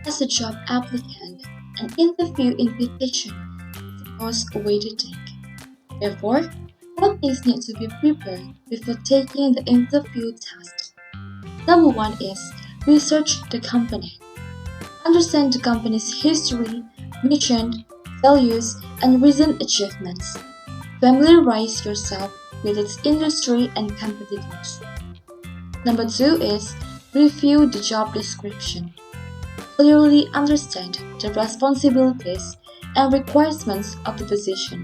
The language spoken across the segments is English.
As a job applicant, an interview invitation was a way to think. Therefore, what things need to be prepared before taking the interview task? Number one is research the company. Understand the company's history, mission, values, and recent achievements. Familiarize yourself with its industry and competitors. Number two is review the job description. Clearly understand the responsibilities and requirements of the position.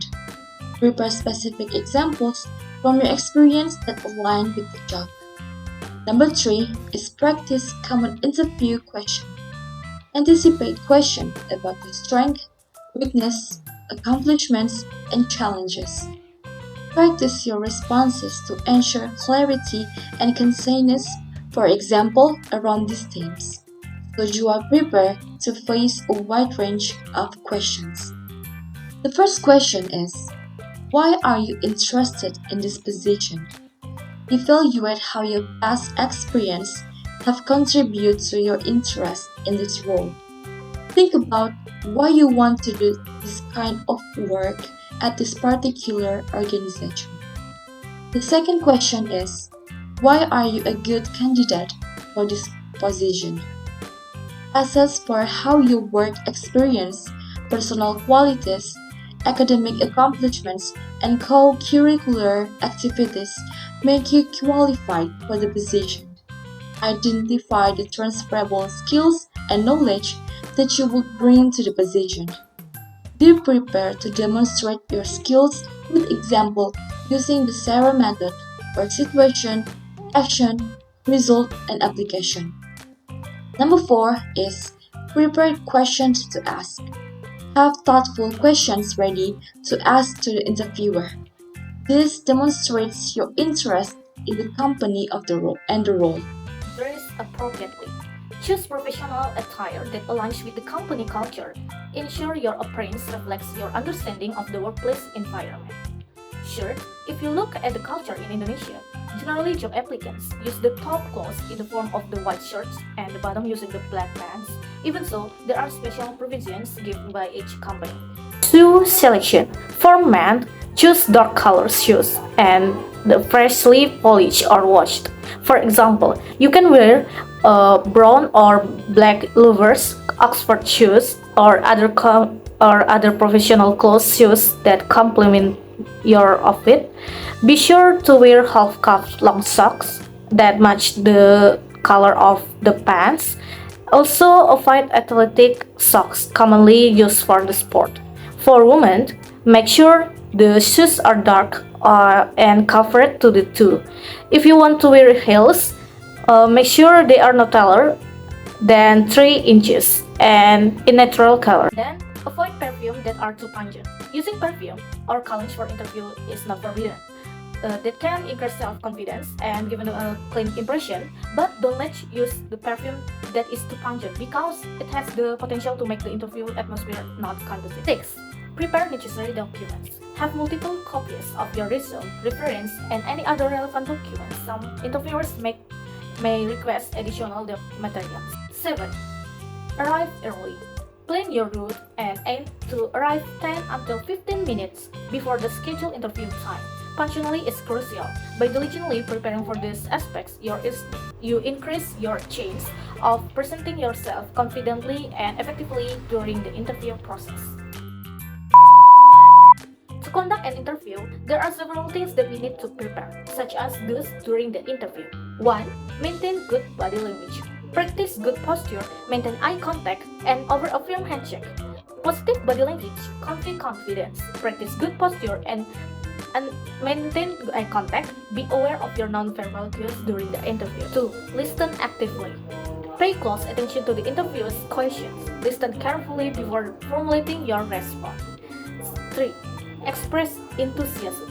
Prepare specific examples from your experience that align with the job. Number three is practice common interview questions. Anticipate questions about your strength, weakness, accomplishments, and challenges. Practice your responses to ensure clarity and conciseness, for example, around these themes, so you are prepared to face a wide range of questions. The first question is, why are you interested in this position? Evaluate how your past experience have contributed to your interest in this role. Think about why you want to do this kind of work at this particular organization. The second question is, why are you a good candidate for this position? Assess for how your work experience, personal qualities, academic accomplishments, and co-curricular activities make you qualified for the position. Identify the transferable skills and knowledge that you will bring to the position. Be prepared to demonstrate your skills with example using the SARA method for situation, action, result, and application. Number four is prepare questions to ask. Have thoughtful questions ready to ask to the interviewer. This demonstrates your interest in the company of the role and the role. Dress appropriately. Choose professional attire that aligns with the company culture. Ensure your appearance reflects your understanding of the workplace environment. Shirt. If you look at the culture in Indonesia, generally job applicants use the top clothes in the form of the white shirts and the bottom using the black pants. Even so, there are special provisions given by each company. Shoe selection. For men, choose dark color shoes and the freshly polished or washed. For example, you can wear brown or black loafers, Oxford shoes, or other professional clothes shoes that complement your outfit. Be sure to wear half-cuff long socks that match the color of the pants. Also, avoid athletic socks commonly used for the sport. For women, make sure the shoes are dark and covered to the toe. If you want to wear heels, make sure they are not taller than 3 inches and in natural color. Then, avoid perfume that are too pungent. Using perfume or cologne for interview is not forbidden. That can increase self-confidence and give a clean impression, but don't use the perfume that is too pungent because it has the potential to make the interview atmosphere not conducive. 6. Prepare necessary documents. Have multiple copies of your resume, reference, and any other relevant documents. Some interviewers may request additional materials. 7. Arrive early. Plan your route and aim to arrive 10 until 15 minutes before the scheduled interview time. Punctuality is crucial. By diligently preparing for these aspects, you increase your chance of presenting yourself confidently and effectively during the interview process. To conduct an interview, there are several things that we need to prepare, such as this during the interview. 1. Maintain good body language. Practice good posture, maintain eye contact, and over a firm handshake. Positive body language, convey confidence. Practice good posture and maintain eye contact. Be aware of your non-verbal cues during the interview. 2. Listen actively. Pay close attention to the interviewer's questions. Listen carefully before formulating your response. 3. Express enthusiasm.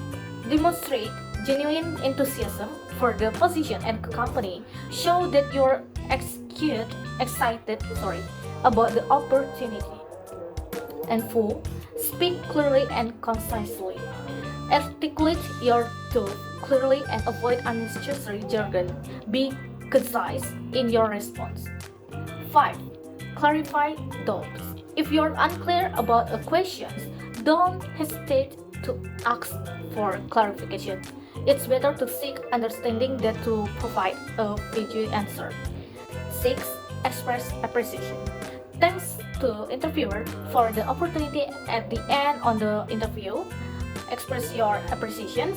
Demonstrate genuine enthusiasm for the position and company. Show that you're excited about the opportunity. And 4. Speak clearly and concisely. Articulate your thoughts clearly and avoid unnecessary jargon. Be concise in your response. 5. clarify those. If you're unclear about a question, don't hesitate to ask for clarification. It's better to seek understanding than to provide a vague answer. 6. Express appreciation. Thanks to interviewer for the opportunity at the end on the interview. Express your appreciation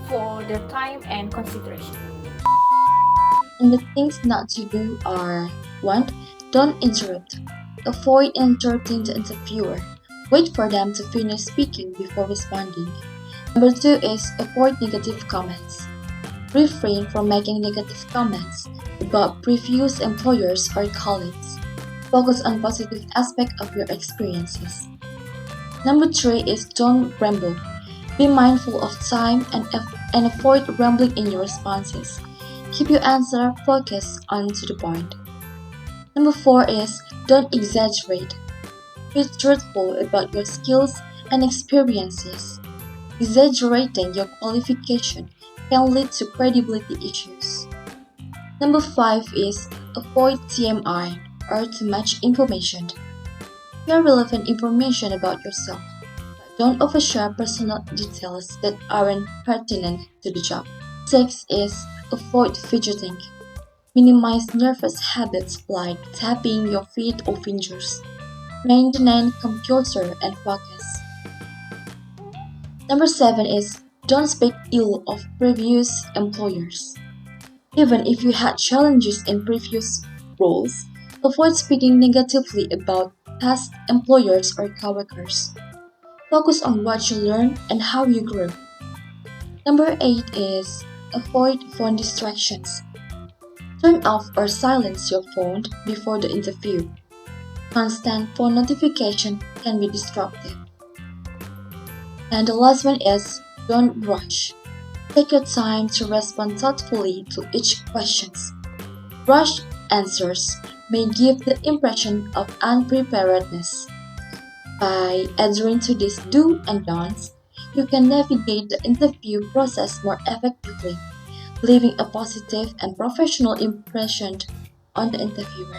for their time and consideration. And the things not to do are 1. Don't interrupt. Avoid interrupting the interviewer. Wait for them to finish speaking before responding. Number 2 is avoid negative comments. Refrain from making negative comments about previous employers or colleagues. Focus on positive aspects of your experiences. Number 3 is don't ramble. Be mindful of time and avoid rambling in your responses. Keep your answer focused on to the point. Number 4 is don't exaggerate. Be truthful about your skills and experiences. Exaggerating your qualification can lead to credibility issues. Number 5 is avoid TMI or too much information. Share relevant information about yourself, but don't overshare personal details that aren't pertinent to the job. 6 is avoid fidgeting. Minimize nervous habits like tapping your feet or fingers. Maintain composure and focus. Number 7 is don't speak ill of previous employers. Even if you had challenges in previous roles, avoid speaking negatively about past employers or coworkers. Focus on what you learned and how you grew. Number 8 is avoid phone distractions. Turn off or silence your phone before the interview. Constant phone notification can be disruptive. And the last one is don't rush. Take your time to respond thoughtfully to each question. Rushed answers may give the impression of unpreparedness. By adhering to these do and don'ts, you can navigate the interview process more effectively, leaving a positive and professional impression on the interviewer.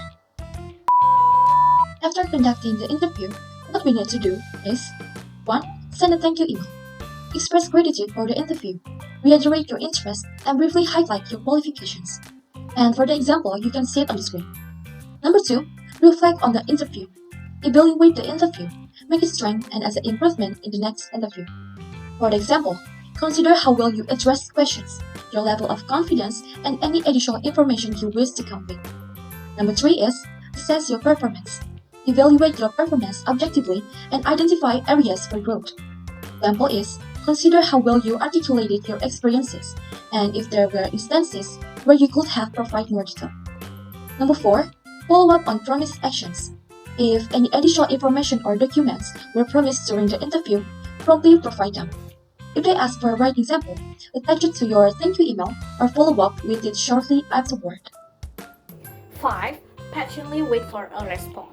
After conducting the interview, what we need to do is 1. Send a thank you email. Express gratitude for the interview. Reiterate your interest and briefly highlight your qualifications. And for the example, you can see it on the screen. Number 2. Reflect on the interview. Evaluate the interview. Make it strength and as an improvement in the next interview. For the example, consider how well you address questions, your level of confidence, and any additional information you wish to convey. Number 3 is assess your performance. Evaluate your performance objectively and identify areas for growth. Example is, consider how well you articulated your experiences and if there were instances where you could have provided more detail. Number 4, follow up on promised actions. If any additional information or documents were promised during the interview, promptly provide them. If they ask for a writing sample, attach it to your thank you email or follow up with it shortly afterward. 5. Patiently wait for a response.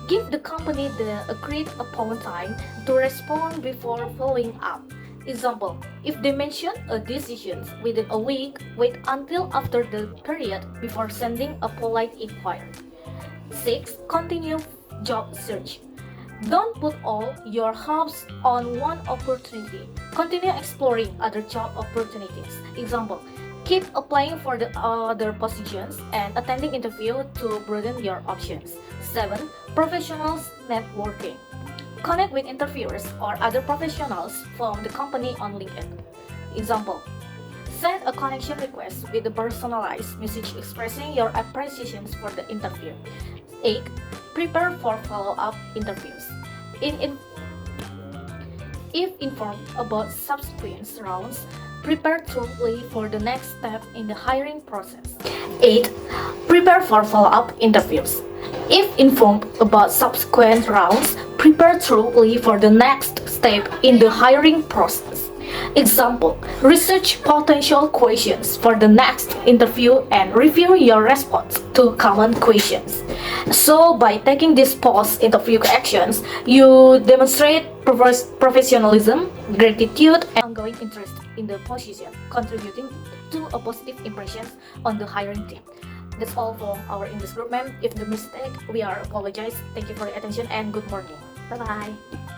Give the company the agreed upon time to respond before following up. Example, if they mention a decision within a week, wait until after the period before sending a polite inquiry. 6. Continue job search. Don't put all your hopes on one opportunity. Continue exploring other job opportunities. Example, keep applying for the other positions and attending interview to broaden your options. 7. Professionals networking. Connect with interviewers or other professionals from the company on LinkedIn. Example, send a connection request with a personalized message expressing your appreciation for the interview. 8. Prepare for follow-up interviews. If informed about subsequent rounds, prepare thoroughly for the next step in the hiring process. 8. Prepare for follow-up interviews. If informed about subsequent rounds, prepare thoroughly for the next step in the hiring process. Example, research potential questions for the next interview and review your response to common questions. So, by taking these post-interview actions, you demonstrate professionalism, gratitude, and ongoing interest in the position, contributing to a positive impression on the hiring team. That's all for our English group, ma'am. If the mistake, we are apologize. Thank you for your attention and good morning. Bye bye.